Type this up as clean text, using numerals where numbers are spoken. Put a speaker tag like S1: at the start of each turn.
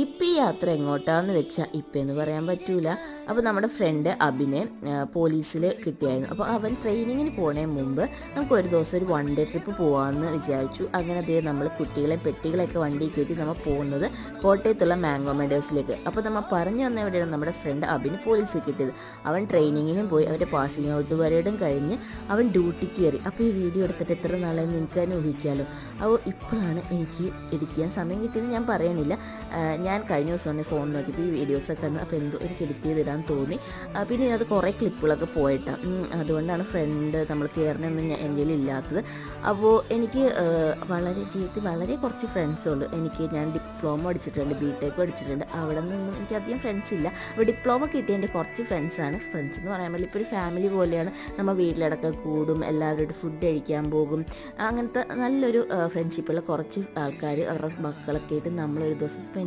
S1: ഇപ്പം ഈ യാത്ര എങ്ങോട്ടാന്ന് വെച്ചാൽ ഇപ്പം എന്ന് പറയാൻ പറ്റൂല. അപ്പോൾ നമ്മുടെ ഫ്രണ്ട് അഭിനെ പോലീസിൽ കിട്ടിയായിരുന്നു. അപ്പോൾ അവൻ ട്രെയിനിങ്ങിന് പോണേ മുമ്പ് നമുക്ക് ഒരു ദിവസം ഒരു വൺ ഡേ ട്രിപ്പ് പോകാമെന്ന് വിചാരിച്ചു. അങ്ങനെ അതേ നമ്മൾ കുട്ടികളെ പെട്ടികളെയൊക്കെ വണ്ടി കയറ്റി നമ്മൾ പോകുന്നത് കോട്ടയത്തുള്ള മാംഗോ മെഡേഴ്സിലേക്ക്. അപ്പോൾ നമ്മൾ പറഞ്ഞു വന്ന എവിടെയാണ് നമ്മുടെ ഫ്രണ്ട് അഭിന് പോലീസിൽ കിട്ടിയത്. അവൻ ട്രെയിനിങ്ങിനും പോയി, അവൻ്റെ പാസിംഗ് ഔട്ട് പരേഡും കഴിഞ്ഞ് അവൻ ഡ്യൂട്ടിക്ക് കയറി. അപ്പോൾ ഈ വീഡിയോ എടുത്തിട്ട് എത്ര നാളെ നിങ്ങൾക്ക് തന്നെ ഊഹിക്കാമല്ലോ. അപ്പോൾ ഇപ്പോഴാണ് എനിക്ക് എഡിറ്റ് ചെയ്യാൻ സമയം കിട്ടിയത്. ഞാൻ പറയണില്ല, ഞാൻ കഴിഞ്ഞ ദിവസം ഫോൺ നോക്കിയപ്പോൾ ഈ വീഡിയോസൊക്കെ കണ്ടു. അപ്പോൾ എന്തോ എനിക്ക് എഡിറ്റ് ചെയ്തിടാൻ തോന്നി. പിന്നെ അത് കുറേ ക്ലിപ്പുകളൊക്കെ പോയിട്ടാണ്, അതുകൊണ്ടാണ് ഫ്രണ്ട് നമ്മൾ കയറണമെന്ന് എൻ്റെ ഇല്ലാത്തത്. അപ്പോൾ എനിക്ക് ജീവിതത്തിൽ വളരെ കുറച്ച് ഫ്രണ്ട്സുണ്ട്. ഞാൻ ഡിപ്ലോമ പഠിച്ചിട്ടുണ്ട്, ബിടെക് പഠിച്ചിട്ടുണ്ട്. അവിടെ നിന്നും എനിക്ക് അധികം ഫ്രണ്ട്സ് ഇല്ല. അപ്പോൾ ഡിപ്ലോമ കിട്ടിയ എൻ്റെ കുറച്ച് ഫ്രണ്ട്സാണ്. ഫ്രണ്ട്സ് എന്ന് പറയാൻ പറ്റില്ല, ഇപ്പോൾ ഒരു ഫാമിലി പോലെയാണ്. നമ്മൾ വീട്ടിലടക്കം കൂടും, എല്ലാവരോടും ഫുഡ് കഴിക്കാൻ പോകും. അങ്ങനത്തെ നല്ലൊരു ഫ്രണ്ട്ഷിപ്പുള്ള കുറച്ച് ആൾക്കാർ അവരുടെ മക്കളൊക്കെ ആയിട്ട് നമ്മളൊരു ദിവസം സ്പെൻഡ്